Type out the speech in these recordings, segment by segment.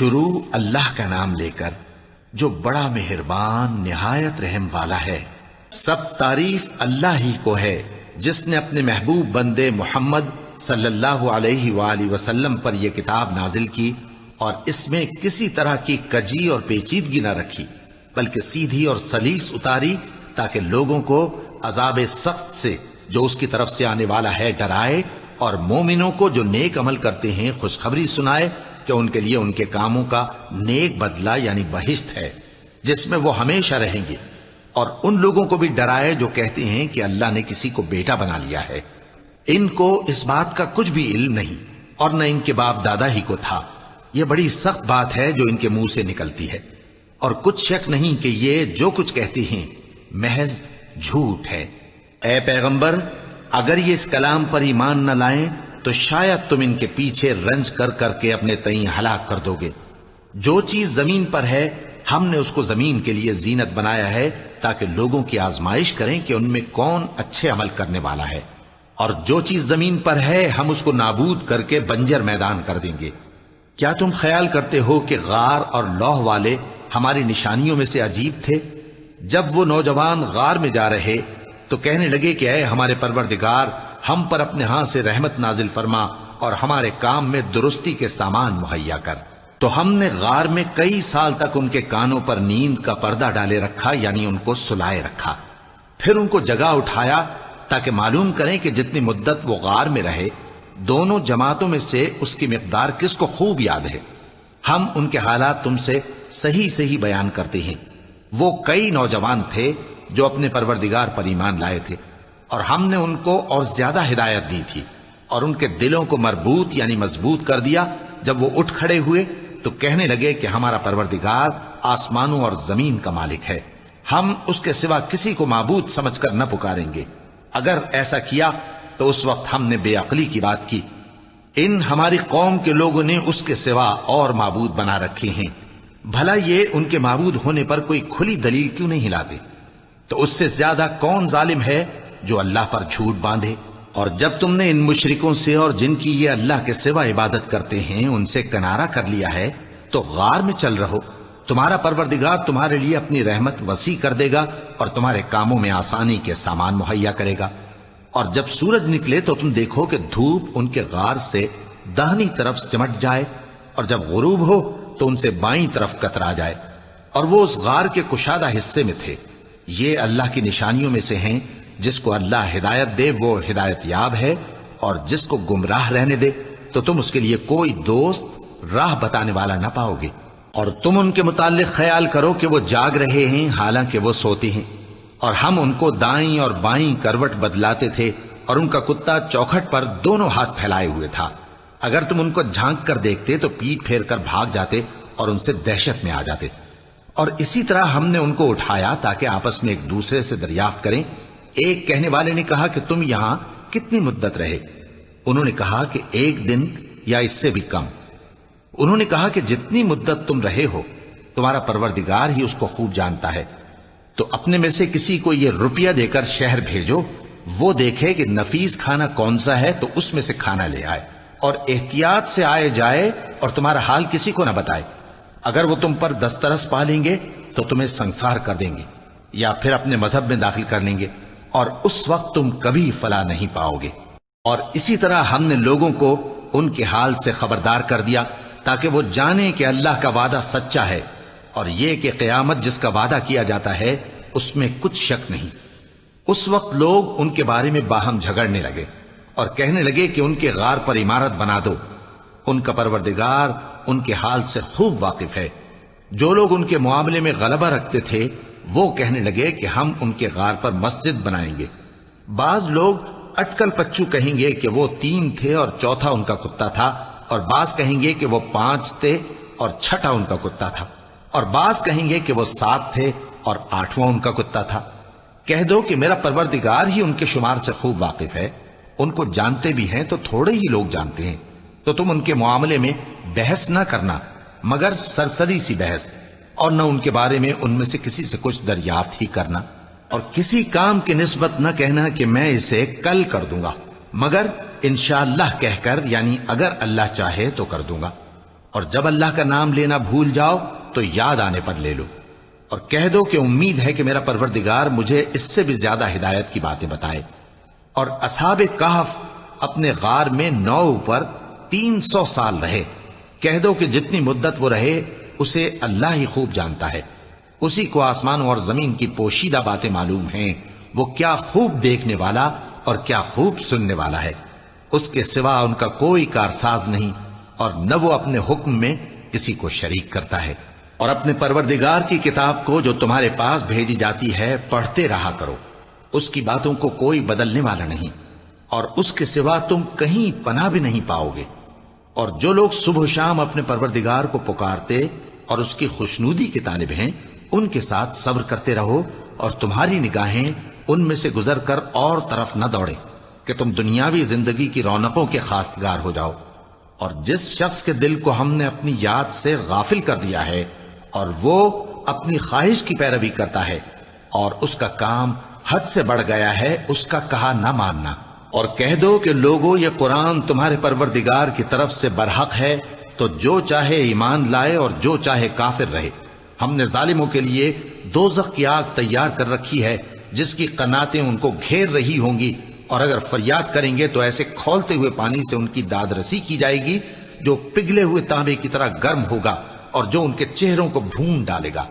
شروع اللہ کا نام لے کر جو بڑا مہربان نہایت رحم والا ہے۔ سب تعریف اللہ ہی کو ہے جس نے اپنے محبوب بندے محمد صلی اللہ علیہ وآلہ وسلم پر یہ کتاب نازل کی اور اس میں کسی طرح کی کجی اور پیچیدگی نہ رکھی، بلکہ سیدھی اور سلیس اتاری تاکہ لوگوں کو عذاب سخت سے جو اس کی طرف سے آنے والا ہے ڈرائے، اور مومنوں کو جو نیک عمل کرتے ہیں خوشخبری سنائے کہ ان کے لیے ان کے کاموں کا نیک بدلہ یعنی بہشت ہے جس میں وہ ہمیشہ رہیں گے، اور ان لوگوں کو بھی ڈرائے جو کہتے ہیں کہ اللہ نے کسی کو بیٹا بنا لیا ہے۔ ان کو اس بات کا کچھ بھی علم نہیں اور نہ ان کے باپ دادا ہی کو تھا۔ یہ بڑی سخت بات ہے جو ان کے منہ سے نکلتی ہے، اور کچھ شک نہیں کہ یہ جو کچھ کہتے ہیں محض جھوٹ ہے۔ اے پیغمبر، اگر یہ اس کلام پر ایمان نہ لائیں تو شاید تم ان کے پیچھے رنج کر کر کے اپنے تئیں ہلاک کر دو گے۔ جو چیز زمین پر ہے ہم نے اس کو زمین کے لیے زینت بنایا ہے تاکہ لوگوں کی آزمائش کریں کہ ان میں کون اچھے عمل کرنے والا ہے، اور جو چیز زمین پر ہے ہم اس کو نابود کر کے بنجر میدان کر دیں گے۔ کیا تم خیال کرتے ہو کہ غار اور لوح والے ہماری نشانیوں میں سے عجیب تھے؟ جب وہ نوجوان غار میں جا رہے تو کہنے لگے کہ اے ہمارے پروردگار، ہم پر اپنے ہاں سے رحمت نازل فرما اور ہمارے کام میں درستی کے سامان مہیا کر۔ تو ہم نے غار میں کئی سال تک ان کے کانوں پر نیند کا پردہ ڈالے رکھا، یعنی ان کو سلائے رکھا، پھر ان کو جگہ اٹھایا تاکہ معلوم کریں کہ جتنی مدت وہ غار میں رہے دونوں جماعتوں میں سے اس کی مقدار کس کو خوب یاد ہے۔ ہم ان کے حالات تم سے صحیح صحیح بیان کرتے ہیں۔ وہ کئی نوجوان تھے جو اپنے پروردگار پر ایمان لائے تھے، اور ہم نے ان کو اور زیادہ ہدایت دی تھی، اور ان کے دلوں کو مربوط یعنی مضبوط کر دیا۔ جب وہ اٹھ کھڑے ہوئے تو کہنے لگے کہ ہمارا پروردگار آسمانوں اور زمین کا مالک ہے، ہم اس کے سوا کسی کو معبود سمجھ کر نہ پکاریں گے۔ اگر ایسا کیا تو اس وقت ہم نے بے عقلی کی بات کی۔ ان ہماری قوم کے لوگوں نے اس کے سوا اور معبود بنا رکھے ہیں، بھلا یہ ان کے معبود ہونے پر کوئی کھلی دلیل کیوں نہیں لاتے؟ تو اس سے زیادہ کون ظالم ہے جو اللہ پر جھوٹ باندھے؟ اور جب تم نے ان مشرکوں سے اور جن کی یہ اللہ کے سوا عبادت کرتے ہیں ان سے کنارہ کر لیا ہے تو غار میں چل رہو، تمہارا پروردگار تمہارے لیے اپنی رحمت وسیع کر دے گا اور تمہارے کاموں میں آسانی کے سامان مہیا کرے گا۔ اور جب سورج نکلے تو تم دیکھو کہ دھوپ ان کے غار سے داہنی طرف سمٹ جائے، اور جب غروب ہو تو ان سے بائیں طرف کترا جائے، اور وہ اس غار کے کشادہ حصے میں تھے۔ یہ اللہ کی نشانیوں میں سے ہیں، جس کو اللہ ہدایت دے وہ ہدایت یاب ہے، اور جس کو گمراہ رہنے دے تو تم اس کے لیے کوئی دوست راہ بتانے والا نہ پاؤ گے۔ اور تم ان کے متعلق خیال کرو کہ وہ جاگ رہے ہیں حالانکہ وہ سوتے ہیں، اور ہم ان کو دائیں اور بائیں کروٹ بدلاتے تھے، اور ان کا کتا چوکھٹ پر دونوں ہاتھ پھیلائے ہوئے تھا۔ اگر تم ان کو جھانک کر دیکھتے تو پیٹ پھیر کر بھاگ جاتے اور ان سے دہشت میں آ جاتے۔ اور اسی طرح ہم نے ان کو اٹھایا تاکہ آپس میں ایک دوسرے سے دریافت کریں۔ ایک کہنے والے نے کہا کہ تم یہاں کتنی مدت رہے؟ انہوں نے کہا کہ 1 دن یا اس سے بھی کم۔ انہوں نے کہا کہ جتنی مدت تم رہے ہو تمہارا پروردگار ہی اس کو خوب جانتا ہے، تو اپنے میں سے کسی کو یہ روپیہ دے کر شہر بھیجو، وہ دیکھے کہ نفیس کھانا کون سا ہے تو اس میں سے کھانا لے آئے، اور احتیاط سے آئے جائے اور تمہارا حال کسی کو نہ بتائے۔ اگر وہ تم پر دسترس پا لیں گے تو تمہیں سنسار کر دیں گے یا پھر اپنے مذہب میں داخل کر لیں گے، اور اس وقت تم کبھی فلاح نہیں پاؤ گے۔ اور اسی طرح ہم نے لوگوں کو ان کے حال سے خبردار کر دیا تاکہ وہ جانیں کہ اللہ کا وعدہ سچا ہے، اور یہ کہ قیامت جس کا وعدہ کیا جاتا ہے اس میں کچھ شک نہیں۔ اس وقت لوگ ان کے بارے میں باہم جھگڑنے لگے اور کہنے لگے کہ ان کے غار پر عمارت بنا دو۔ ان کا پروردگار ان کے حال سے خوب واقف ہے۔ جو لوگ ان کے معاملے میں غلبہ رکھتے تھے وہ کہنے لگے کہ ہم ان کے غار پر مسجد بنائیں گے۔ بعض لوگ اٹکل پچو کہیں گے کہ وہ 3 تھے اور چوتھا ان کا کتا تھا، اور بعض کہیں گے کہ وہ 5 تھے اور چھٹا ان کا کتا تھا، اور بعض کہیں گے کہ وہ 7 تھے اور 8واں ان کا کتا تھا۔ کہہ دو کہ میرا پروردگار ہی ان کے شمار سے خوب واقف ہے، ان کو جانتے بھی ہیں تو تھوڑے ہی لوگ جانتے ہیں۔ تو تم ان کے معاملے میں بحث نہ کرنا مگر سرسری سی بحث، اور نہ ان کے بارے میں ان میں سے کسی سے کچھ دریافت ہی کرنا، اور کسی کام کی نسبت نہ کہنا کہ میں اسے کل کر دوں گا، مگر انشاءاللہ کہہ کر، یعنی اگر اللہ چاہے تو کر دوں گا۔ اور جب اللہ کا نام لینا بھول جاؤ تو یاد آنے پر لے لو، اور کہہ دو کہ امید ہے کہ میرا پروردگار مجھے اس سے بھی زیادہ ہدایت کی باتیں بتائے۔ اور اصحاب کہف اپنے غار میں 9 اوپر 300 سال رہے۔ کہہ دو کہ جتنی مدت وہ رہے اسے اللہ ہی خوب جانتا ہے، اسی کو آسمانوں اور زمین کی پوشیدہ باتیں معلوم ہیں، وہ کیا خوب دیکھنے والا اور کیا خوب سننے والا ہے۔ اس کے سوا ان کا کوئی کارساز نہیں، اور نہ وہ اپنے حکم میں کسی کو شریک کرتا ہے۔ اور اپنے پروردگار کی کتاب کو جو تمہارے پاس بھیجی جاتی ہے پڑھتے رہا کرو، اس کی باتوں کو کوئی بدلنے والا نہیں، اور اس کے سوا تم کہیں پناہ بھی نہیں پاؤ گے۔ اور جو لوگ صبح و شام اپنے پروردگار کو پکارتے اور اس کی خوشنودی کے طالب ہیں، ان کے ساتھ صبر کرتے رہو، اور تمہاری نگاہیں ان میں سے گزر کر اور طرف نہ دوڑے کہ تم دنیاوی زندگی کی رونقوں کے خواستگار ہو جاؤ۔ اور جس شخص کے دل کو ہم نے اپنی یاد سے غافل کر دیا ہے اور وہ اپنی خواہش کی پیروی کرتا ہے اور اس کا کام حد سے بڑھ گیا ہے، اس کا کہا نہ ماننا۔ اور کہہ دو کہ لوگو یہ قرآن تمہارے پروردگار کی طرف سے برحق ہے، تو جو چاہے ایمان لائے اور جو چاہے کافر رہے۔ ہم نے ظالموں کے لیے دوزخ کی آگ تیار کر رکھی ہے جس کی قناتیں ان کو گھیر رہی ہوں گی، اور اگر فریاد کریں گے تو ایسے کھولتے ہوئے پانی سے ان کی داد رسی کی جائے گی جو پگھلے ہوئے تانبے کی طرح گرم ہوگا، اور جو ان کے چہروں کو بھون ڈالے گا۔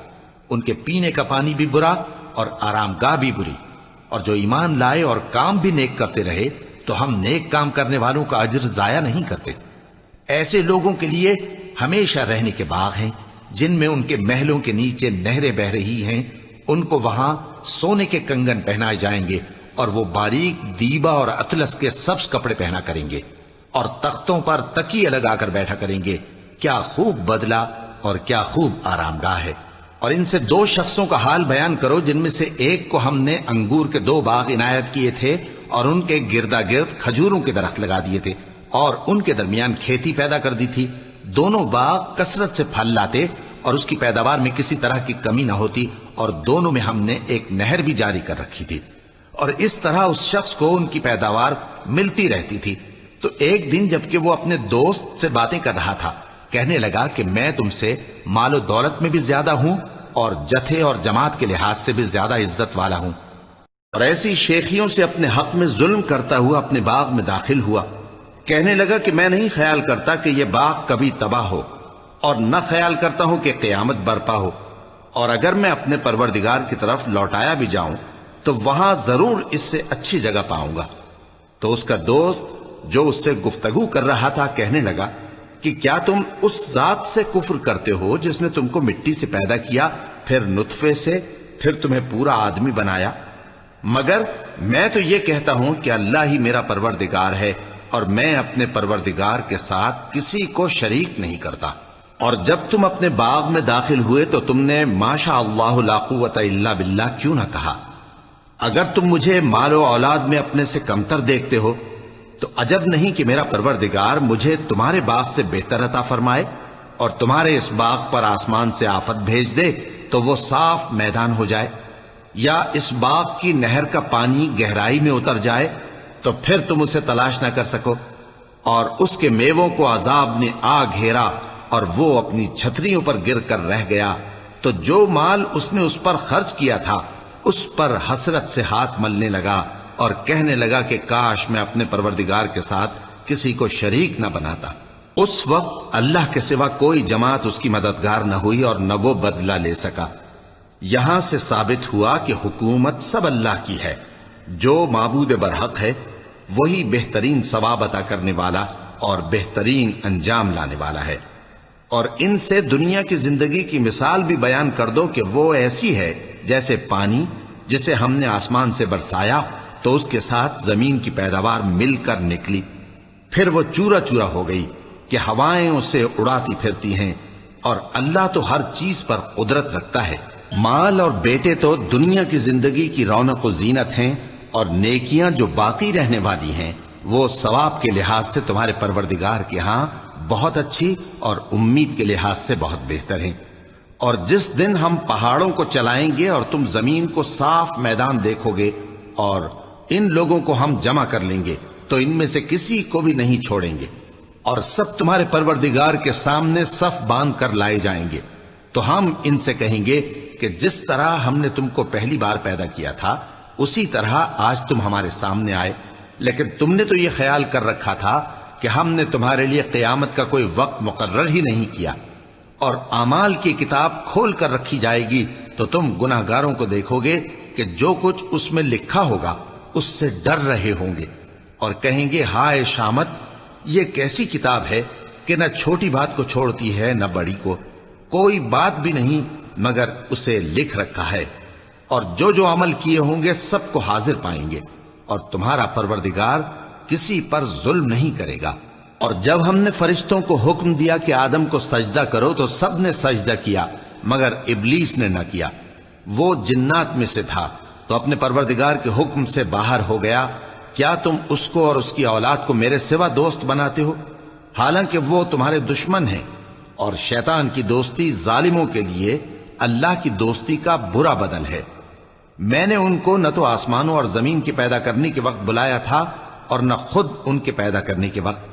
ان کے پینے کا پانی بھی برا اور آرام گاہ بھی بری۔ اور جو ایمان لائے اور کام بھی نیک کرتے رہے تو ہم نیک کام کرنے والوں کا اجر ضائع نہیں کرتے۔ ایسے لوگوں کے لیے ہمیشہ رہنے کے باغ ہیں جن میں ان کے محلوں کے نیچے نہریں بہ رہی ہیں، ان کو وہاں سونے کے کنگن پہنائے جائیں گے، اور وہ باریک دیبا اور اطلس کے سبز کپڑے پہنا کریں گے، اور تختوں پر تکیے لگا کر بیٹھا کریں گے۔ کیا خوب بدلہ اور کیا خوب آرام گاہ ہے۔ اور ان سے 2 شخصوں کا حال بیان کرو جن میں سے ایک کو ہم نے انگور کے 2 باغ عنایت کیے تھے اور ان کے گردا گرد کھجوروں کے درخت لگا دیے تھے، اور ان کے درمیان کھیتی پیدا کر دی تھی۔ دونوں باغ کثرت سے پھل لاتے اور اس کی پیداوار میں کسی طرح کی کمی نہ ہوتی، اور دونوں میں ہم نے ایک نہر بھی جاری کر رکھی تھی، اور اس طرح اس شخص کو ان کی پیداوار ملتی رہتی تھی۔ تو ایک دن جبکہ وہ اپنے دوست سے باتیں کر رہا تھا، کہنے لگا کہ میں تم سے مال و دولت میں بھی زیادہ ہوں اور جتھے اور جماعت کے لحاظ سے بھی زیادہ عزت والا ہوں، اور ایسی شیخیوں سے اپنے حق میں ظلم کرتا ہوا اپنے باغ میں داخل ہوا۔ کہنے لگا کہ میں نہیں خیال کرتا کہ یہ باغ کبھی تباہ ہو، اور نہ خیال کرتا ہوں کہ قیامت برپا ہو، اور اگر میں اپنے پروردگار کی طرف لوٹایا بھی جاؤں تو وہاں ضرور اس سے اچھی جگہ پاؤں گا۔ تو اس کا دوست جو اس سے گفتگو کر رہا تھا کہنے لگا کہ کیا تم اس ذات سے کفر کرتے ہو جس نے تم کو مٹی سے پیدا کیا، پھر نطفے سے، پھر تمہیں پورا آدمی بنایا؟ مگر میں تو یہ کہتا ہوں کہ اللہ ہی میرا پروردگار ہے، اور میں اپنے پروردگار کے ساتھ کسی کو شریک نہیں کرتا۔ اور جب تم اپنے باغ میں داخل ہوئے تو تم نے ما شاء اللہ لا قوت الا باللہ کیوں نہ کہا؟ اگر تم مجھے مال و اولاد میں اپنے سے کمتر دیکھتے ہو تو عجب نہیں کہ میرا پروردگار مجھے تمہارے باغ سے بہتر عطا فرمائے، اور تمہارے اس باغ پر آسمان سے آفت بھیج دے تو وہ صاف میدان ہو جائے، یا اس باغ کی نہر کا پانی گہرائی میں اتر جائے تو پھر تم اسے تلاش نہ کر سکو، اور اس کے میووں کو عذاب نے آ گھیرا اور وہ اپنی چھتریوں پر گر کر رہ گیا، تو جو مال اس نے اس پر خرچ کیا تھا اس پر حسرت سے ہاتھ ملنے لگا اور کہنے لگا کہ کاش میں اپنے پروردگار کے ساتھ کسی کو شریک نہ بناتا۔ اس وقت اللہ کے سوا کوئی جماعت اس کی مددگار نہ ہوئی اور نہ وہ بدلہ لے سکا۔ یہاں سے ثابت ہوا کہ حکومت سب اللہ کی ہے، جو معبود برحق ہے وہی بہترین ثواب عطا کرنے والا اور بہترین انجام لانے والا ہے۔ اور ان سے دنیا کی زندگی کی مثال بھی بیان کر دو کہ وہ ایسی ہے جیسے پانی جسے ہم نے آسمان سے برسایا تو اس کے ساتھ زمین کی پیداوار مل کر نکلی، پھر وہ چورا چورا ہو گئی کہ ہوائیں اسے اڑاتی پھرتی ہیں، اور اللہ تو ہر چیز پر قدرت رکھتا ہے۔ مال اور بیٹے تو دنیا کی زندگی کی رونق و زینت ہیں، اور نیکیاں جو باقی رہنے والی ہیں وہ ثواب کے لحاظ سے تمہارے پروردگار کے ہاں بہت اچھی اور امید کے لحاظ سے بہت بہتر ہیں۔ اور جس دن ہم پہاڑوں کو چلائیں گے اور تم زمین کو صاف میدان دیکھو گے اور ان لوگوں کو ہم جمع کر لیں گے تو ان میں سے کسی کو بھی نہیں چھوڑیں گے، اور سب تمہارے پروردگار کے سامنے صف باندھ کر لائے جائیں گے. تو ہم ان سے کہیں گے کہ جس طرح ہم نے تم کو پہلی بار پیدا کیا تھا اسی طرح آج تم ہمارے سامنے آئے، لیکن تم نے تو یہ خیال کر رکھا تھا کہ ہم نے تمہارے لیے قیامت کا کوئی وقت مقرر ہی نہیں کیا. اور اعمال کی کتاب کھول کر رکھی جائے گی تو تم گناہگاروں کو دیکھو گے کہ جو کچھ اس میں لکھا ہوگا اس سے ڈر رہے ہوں گے اور کہیں گے ہائے شامت، یہ کیسی کتاب ہے کہ نہ چھوٹی بات کو چھوڑتی ہے نہ بڑی کو، کوئی بات بھی نہیں مگر اسے لکھ رکھا ہے. اور جو عمل کیے ہوں گے سب کو حاضر پائیں گے، اور تمہارا پروردگار کسی پر ظلم نہیں کرے گا. اور جب ہم نے فرشتوں کو حکم دیا کہ آدم کو سجدہ کرو تو سب نے سجدہ کیا مگر ابلیس نے نہ کیا. وہ جنات میں سے تھا تو اپنے پروردگار کے حکم سے باہر ہو گیا. کیا تم اس کو اور اس کی اولاد کو میرے سوا دوست بناتے ہو، حالانکہ وہ تمہارے دشمن ہیں؟ اور شیطان کی دوستی ظالموں کے لیے اللہ کی دوستی کا برا بدل ہے. میں نے ان کو نہ تو آسمانوں اور زمین کے پیدا کرنے کے وقت بلایا تھا اور نہ خود ان کے پیدا کرنے کے وقت،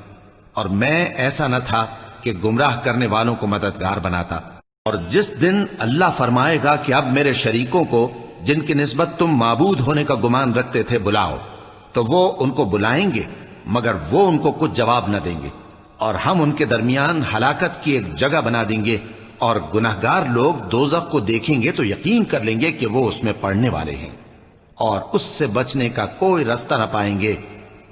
اور میں ایسا نہ تھا کہ گمراہ کرنے والوں کو مددگار بناتا. اور جس دن اللہ فرمائے گا کہ اب میرے شریکوں کو جن کی نسبت تم معبود ہونے کا گمان رکھتے تھے بلاؤ، تو وہ ان کو بلائیں گے مگر وہ ان کو کچھ جواب نہ دیں گے، اور ہم ان کے درمیان ہلاکت کی ایک جگہ بنا دیں گے. اور گناہگار لوگ دوزخ کو دیکھیں گے تو یقین کر لیں گے کہ وہ اس میں پڑنے والے ہیں اور اس سے بچنے کا کوئی راستہ نہ پائیں گے.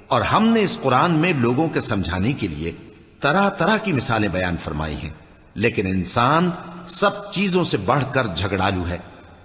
اور ہم نے اس قرآن میں لوگوں کے سمجھانے کے لیے طرح طرح کی مثالیں بیان فرمائی ہیں، لیکن انسان سب چیزوں سے بڑھ کر جھگڑالو ہے.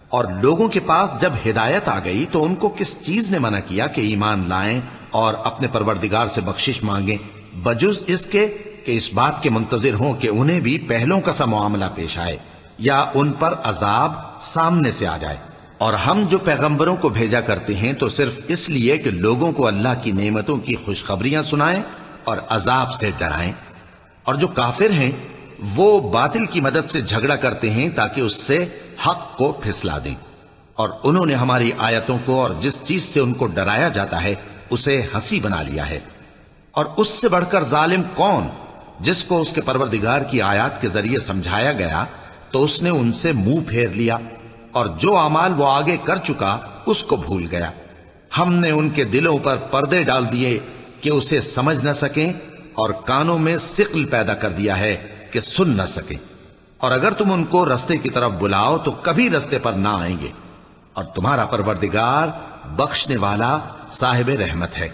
اور لوگوں کے پاس جب ہدایت آ گئی تو ان کو کس چیز نے منع کیا کہ ایمان لائیں اور اپنے پروردگار سے بخشش مانگیں، بجز اس کے کہ اس بات کے منتظر ہوں کہ انہیں بھی پہلوں کا سا معاملہ پیش آئے یا ان پر عذاب سامنے سے آ جائے. اور ہم جو پیغمبروں کو بھیجا کرتے ہیں تو صرف اس لیے کہ لوگوں کو اللہ کی نعمتوں کی خوشخبریاں سنائیں اور عذاب سے ڈرائیں. اور جو کافر ہیں وہ باطل کی مدد سے جھگڑا کرتے ہیں تاکہ اس سے حق کو پھسلا دیں. اور انہوں نے ہماری آیتوں کو اور جس چیز سے ان کو ڈرایا جاتا ہے اسے ہنسی بنا لیا ہے. اور اس سے بڑھ کر ظالم کون، جس کو اس کے پروردگار کی آیات کے ذریعے سمجھایا گیا تو اس نے ان سے منہ پھیر لیا، اور جو اعمال وہ آگے کر چکا اس کو بھول گیا. ہم نے ان کے دلوں پر پردے ڈال دیے کہ اسے سمجھ نہ سکیں، اور کانوں میں ثقل پیدا کر دیا ہے کہ سن نہ سکیں. اور اگر تم ان کو رستے کی طرف بلاؤ تو کبھی رستے پر نہ آئیں گے. اور تمہارا پروردگار بخشنے والا صاحب رحمت ہے.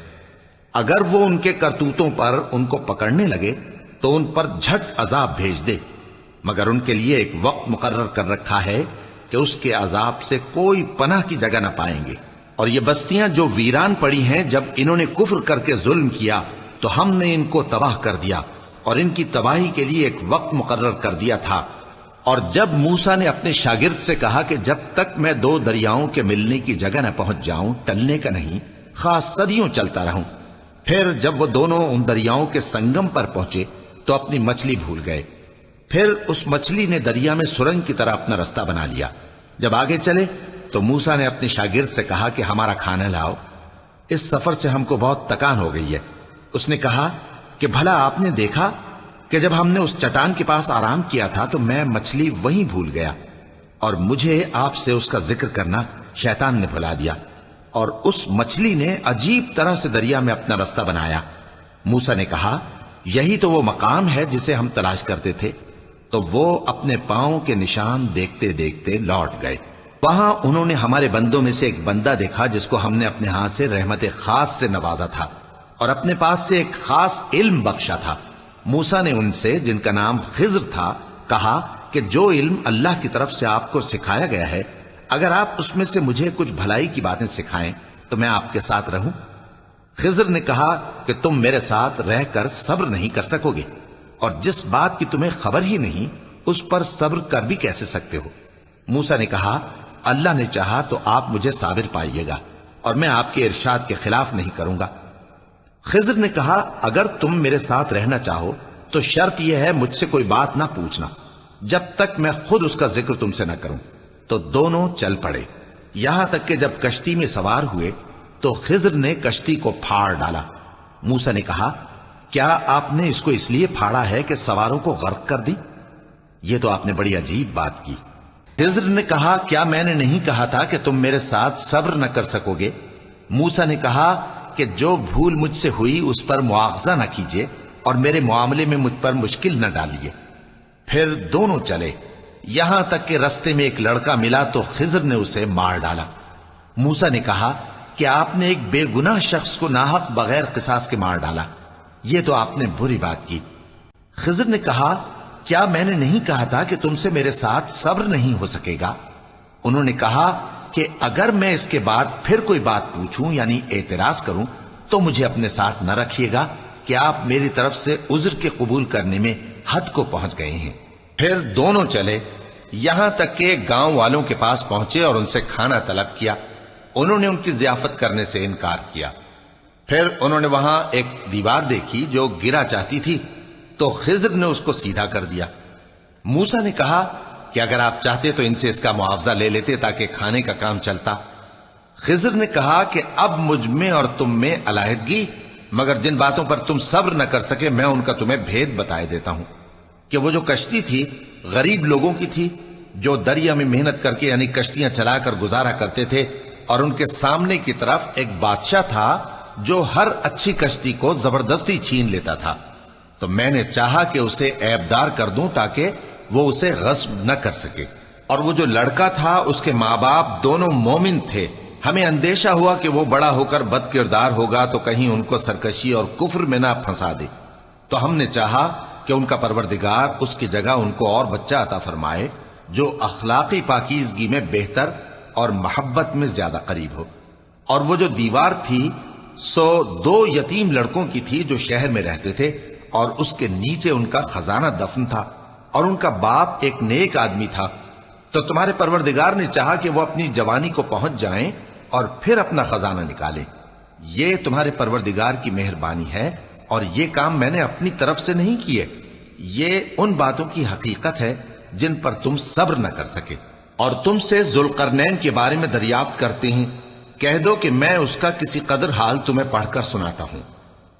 اگر وہ ان کے کرتوتوں پر ان کو پکڑنے لگے تو ان پر جھٹ عذاب بھیج دے، مگر ان کے لیے ایک وقت مقرر کر رکھا ہے کہ اس کے عذاب سے کوئی پناہ کی جگہ نہ پائیں گے. اور یہ بستیاں جو ویران پڑی ہیں جب انہوں نے کفر کر کے ظلم کیا تو ہم نے ان کو تباہ کر دیا اور ان کی تباہی کے لیے ایک وقت مقرر کر دیا تھا. اور جب موسیٰ نے اپنے شاگرد سے کہا کہ جب تک میں دو دریاؤں کے ملنے کی جگہ نہ پہنچ جاؤں ٹلنے کا نہیں، خاص صدیوں چلتا رہوں. پھر جب وہ دونوں ان دریاؤں کے سنگم پر پہنچے تو اپنی مچھلی بھول گئے. پھر اس مچھلی نے دریا میں سرنگ کی طرح اپنا رستہ بنا لیا. جب آگے چلے تو موسیٰ نے اپنے شاگرد سے کہا کہ ہمارا کھانا لاؤ، اس سفر سے ہم کو بہت تکان ہو گئی ہے. اس نے کہا کہ بھلا آپ نے دیکھا کہ جب ہم نے اس چٹان کے پاس آرام کیا تھا تو میں مچھلی وہیں بھول گیا، اور مجھے آپ سے اس کا ذکر کرنا شیطان نے بھلا دیا، اور اس مچھلی نے عجیب طرح سے دریا میں اپنا رستہ بنایا. موسیٰ نے کہا یہی تو وہ مقام ہے جسے ہم تلاش کرتے تھے. تو وہ اپنے پاؤں کے نشان دیکھتے دیکھتے لوٹ گئے. وہاں انہوں نے ہمارے بندوں میں سے ایک بندہ دیکھا جس کو ہم نے اپنے ہاں سے رحمت خاص سے نوازا تھا اور اپنے پاس سے ایک خاص علم بخشا تھا. موسیٰ نے ان سے جن کا نام خضر تھا کہا کہ جو علم اللہ کی طرف سے آپ کو سکھایا گیا ہے اگر آپ اس میں سے مجھے کچھ بھلائی کی باتیں سکھائیں تو میں آپ کے ساتھ رہوں. خضر نے کہا کہ تم میرے ساتھ رہ کر صبر نہیں کر سکو گے، اور جس بات کی تمہیں خبر ہی نہیں اس پر صبر کر بھی کیسے سکتے ہو. موسیٰ نے کہا اللہ نے چاہا تو آپ مجھے صابر پائیے گا اور میں آپ کے ارشاد کے خلاف نہیں کروں گا. خضر نے کہا اگر تم میرے ساتھ رہنا چاہو تو شرط یہ ہے مجھ سے کوئی بات نہ پوچھنا جب تک میں خود اس کا ذکر تم سے نہ کروں. تو دونوں چل پڑے، یہاں تک کہ جب کشتی میں سوار ہوئے تو خضر نے کشتی کو پھاڑ ڈالا. موسیٰ نے کہا کیا آپ نے اس کو اس لیے پھاڑا ہے کہ سواروں کو غرق کر دی؟ یہ تو آپ نے بڑی عجیب بات کی۔ خضر نے کہا کیا میں نے نہیں کہا تھا کہ تم میرے ساتھ صبر نہ کر سکو گے؟ موسیٰ نے کہا کہ جو بھول مجھ سے ہوئی اس پر مواخذہ نہ کیجیے اور میرے معاملے میں مجھ پر مشکل نہ ڈالیے۔ پھر دونوں چلے، یہاں تک کہ رستے میں ایک لڑکا ملا تو خضر نے اسے مار ڈالا۔ موسیٰ نے کہا کہ آپ نے ایک بے گناہ شخص کو ناحق بغیر قصاص کے مار ڈالا، یہ تو آپ نے بری بات کی۔ خضر نے کہا کیا میں نے نہیں کہا تھا کہ تم سے میرے ساتھ صبر نہیں ہو سکے گا؟ انہوں نے کہا کہ اگر میں اس کے بعد پھر کوئی بات پوچھوں یعنی اعتراض کروں تو مجھے اپنے ساتھ نہ رکھیے گا کہ آپ میری طرف سے عذر کے قبول کرنے میں حد کو پہنچ گئے ہیں۔ پھر دونوں چلے، یہاں تک کہ گاؤں والوں کے پاس پہنچے اور ان سے کھانا طلب کیا۔ انہوں نے ان کی ضیافت کرنے سے انکار کیا۔ پھر انہوں نے وہاں ایک دیوار دیکھی جو گرا چاہتی تھی تو خضر نے اس کو سیدھا کر دیا۔ موسیٰ نے کہا کہ اگر آپ چاہتے تو ان سے اس کا معاوضہ لے لیتے تاکہ کھانے کا کام چلتا۔ خضر نے کہا کہ اب مجھ میں اور تم میں علیحدگی، مگر جن باتوں پر تم صبر نہ کر سکے میں ان کا تمہیں بھید بتائے دیتا ہوں کہ وہ جو کشتی تھی غریب لوگوں کی تھی جو دریا میں محنت کر کے یعنی کشتیاں چلا کر گزارا کرتے تھے، اور ان کے سامنے کی طرف ایک بادشاہ تھا جو ہر اچھی کشتی کو زبردستی چھین لیتا تھا، تو میں نے چاہا کہ اسے عیبدار کر دوں تاکہ وہ اسے غصب نہ کر سکے۔ اور وہ جو لڑکا تھا اس کے ماں باپ دونوں مومن تھے، ہمیں اندیشہ ہوا کہ وہ بڑا ہو کر بد کردار ہوگا تو کہیں ان کو سرکشی اور کفر میں نہ پھنسا دے، تو ہم نے چاہا کہ ان کا پروردگار اس کی جگہ ان کو اور بچہ عطا فرمائے جو اخلاقی پاکیزگی میں بہتر اور محبت میں زیادہ قریب ہو۔ اور وہ جو دیوار تھی سو 2 یتیم لڑکوں کی تھی جو شہر میں رہتے تھے، اور اس کے نیچے ان کا خزانہ دفن تھا، اور ان کا باپ ایک نیک آدمی تھا۔ تو تمہارے پروردگار نے چاہا کہ وہ اپنی جوانی کو پہنچ جائیں اور پھر اپنا خزانہ نکالے۔ یہ تمہارے پروردگار کی مہربانی ہے، اور یہ کام میں نے اپنی طرف سے نہیں کیے، یہ ان باتوں کی حقیقت ہے جن پر تم صبر نہ کر سکے۔ اور تم سے ذوالقرنین کے بارے میں دریافت کرتے ہیں، کہہ دو کہ میں اس کا کسی قدر حال تمہیں پڑھ کر سناتا ہوں۔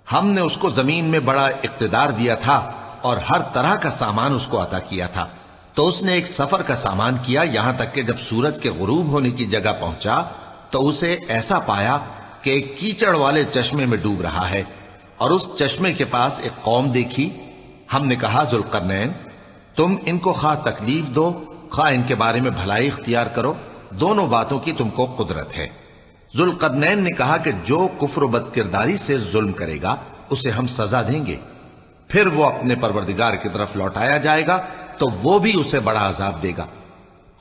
ہم نے اس کو زمین میں بڑا اقتدار دیا تھا اور ہر طرح کا سامان اس کو عطا کیا تھا، تو اس نے ایک سفر کا سامان کیا، یہاں تک کہ جب سورج کے غروب ہونے کی جگہ پہنچا تو اسے ایسا پایا کہ ایک کیچڑ والے چشمے میں ڈوب رہا ہے، اور اس چشمے کے پاس ایک قوم دیکھی۔ ہم نے کہا ذوالقرنین تم ان کو خواہ تکلیف دو خواہ ان کے بارے میں بھلائی اختیار کرو، دونوں باتوں کی تم کو قدرت ہے۔ ذوالقرنین نے کہا کہ جو کفر و بد کرداری سے ظلم کرے گا اسے ہم سزا دیں گے، پھر وہ اپنے پروردگار کی طرف لوٹایا جائے گا تو وہ بھی اسے بڑا عذاب دے گا،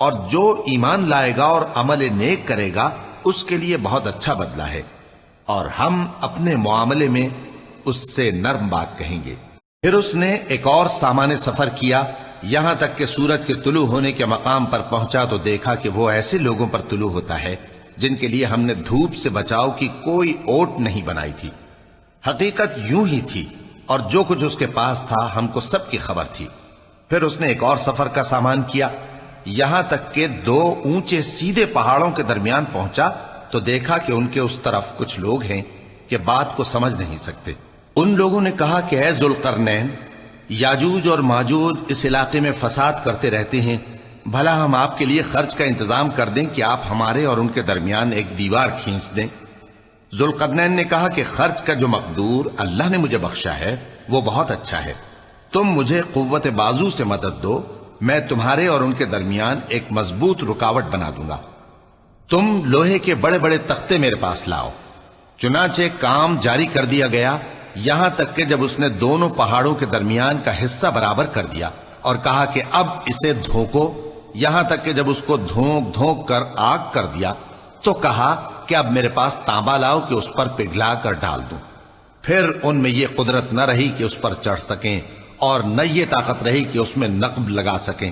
اور جو ایمان لائے گا اور عمل نیک کرے گا اس کے لیے بہت اچھا بدلہ ہے، اور ہم اپنے معاملے میں اس سے نرم بات کہیں گے۔ پھر اس نے ایک اور سامان سفر کیا، یہاں تک کہ سورج کے طلوع ہونے کے مقام پر پہنچا تو دیکھا کہ وہ ایسے لوگوں پر طلوع ہوتا ہے جن کے لیے ہم نے دھوپ سے بچاؤ کی کوئی اوٹ نہیں بنائی تھی۔ حقیقت یوں ہی تھی، اور جو کچھ اس کے پاس تھا ہم کو سب کی خبر تھی۔ پھر اس نے ایک اور سفر کا سامان کیا، یہاں تک کہ 2 اونچے سیدھے پہاڑوں کے درمیان پہنچا تو دیکھا کہ ان کے اس طرف کچھ لوگ ہیں کہ بات کو سمجھ نہیں سکتے۔ ان لوگوں نے کہا کہ اے ذوالقرنین، یاجوج اور ماجوج اس علاقے میں فساد کرتے رہتے ہیں، بھلا ہم آپ کے لیے خرچ کا انتظام کر دیں کہ آپ ہمارے اور ان کے درمیان ایک دیوار کھینچ دیں۔ ذوالقرنین نے کہا کہ خرچ کا جو مقدور اللہ نے مجھے بخشا ہے وہ بہت اچھا ہے، تم مجھے قوت بازو سے مدد دو، میں تمہارے اور ان کے درمیان ایک مضبوط رکاوٹ بنا دوں گا۔ تم لوہے کے بڑے بڑے تختے میرے پاس لاؤ۔ چنانچہ کام جاری کر دیا گیا، یہاں تک کہ جب اس نے دونوں پہاڑوں کے درمیان کا حصہ برابر کر دیا اور کہا کہ اب اسے دھوکو، یہاں تک کہ جب اس کو دھونک دھونک کر آگ کر دیا تو کہا کہ اب میرے پاس تانبا لاؤ کہ اس پر پگھلا کر ڈال دوں۔ پھر ان میں یہ قدرت نہ رہی کہ اس پر چڑھ سکیں، اور نہ یہ طاقت رہی کہ اس میں نقب لگا سکیں۔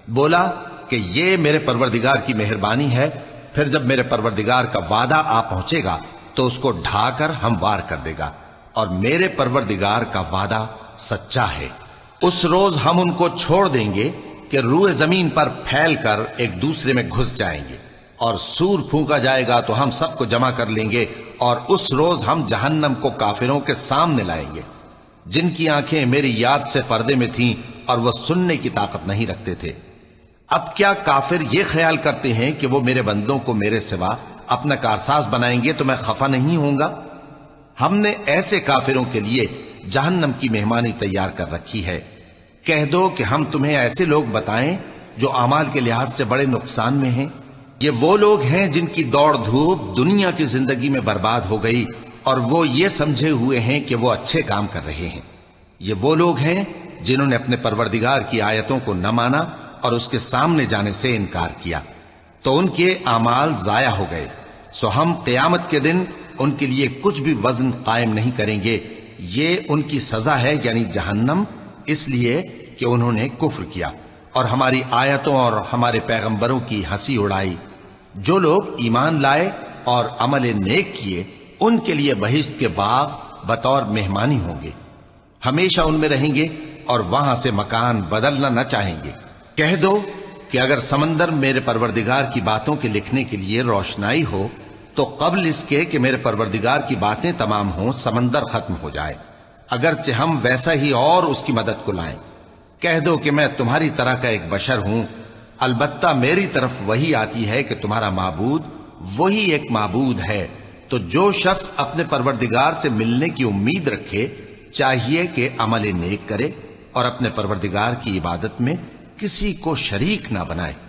بولا کہ یہ میرے پروردگار کی مہربانی ہے، پھر جب میرے پروردگار کا وعدہ آ پہنچے گا تو اس کو ڈھا کر ہموار کر دے گا، اور میرے پروردگار کا وعدہ سچا ہے۔ اس روز ہم ان کو چھوڑ دیں گے کہ روئے زمین پر پھیل کر ایک دوسرے میں گھس جائیں گے، اور سور پھونکا جائے گا تو ہم سب کو جمع کر لیں گے، اور اس روز ہم جہنم کو کافروں کے سامنے لائیں گے۔ جن کی آنکھیں میری یاد سے پردے میں تھیں اور وہ سننے کی طاقت نہیں رکھتے تھے۔ اب کیا کافر یہ خیال کرتے ہیں کہ وہ میرے بندوں کو میرے سوا اپنا کارساز بنائیں گے تو میں خفا نہیں ہوں گا؟ ہم نے ایسے کافروں کے لیے جہنم کی مہمانی تیار کر رکھی ہے۔ کہہ دو کہ ہم تمہیں ایسے لوگ بتائیں جو اعمال کے لحاظ سے بڑے نقصان میں ہیں۔ یہ وہ لوگ ہیں جن کی دوڑ دھوپ دنیا کی زندگی میں برباد ہو گئی اور وہ یہ سمجھے ہوئے ہیں کہ وہ اچھے کام کر رہے ہیں۔ یہ وہ لوگ ہیں جنہوں نے اپنے پروردگار کی آیتوں کو نہ مانا اور اس کے سامنے جانے سے انکار کیا، تو ان کے اعمال ضائع ہو گئے۔ سو ہم قیامت کے دن ان کے لیے کچھ بھی وزن قائم نہیں کریں گے۔ یہ ان کی سزا ہے، یعنی جہنم، اس لیے کہ انہوں نے کفر کیا اور ہماری آیتوں اور ہمارے پیغمبروں کی ہنسی اڑائی۔ جو لوگ ایمان لائے اور عمل نیک کیے ان کے لیے بہشت کے باغ بطور مہمانی ہوں گے، ہمیشہ ان میں رہیں گے اور وہاں سے مکان بدلنا نہ چاہیں گے۔ کہہ دو کہ اگر سمندر میرے پروردگار کی باتوں کے لکھنے کے لیے روشنائی ہو تو قبل اس کے کہ میرے پروردگار کی باتیں تمام ہوں سمندر ختم ہو جائے، اگرچہ ہم ویسا ہی اور اس کی مدد کو لائیں۔ کہہ دو کہ میں تمہاری طرح کا ایک بشر ہوں، البتہ میری طرف وہی آتی ہے کہ تمہارا معبود وہی ایک معبود ہے۔ تو جو شخص اپنے پروردگار سے ملنے کی امید رکھے چاہیے کہ عمل نیک کرے اور اپنے پروردگار کی عبادت میں کسی کو شریک نہ بنائے۔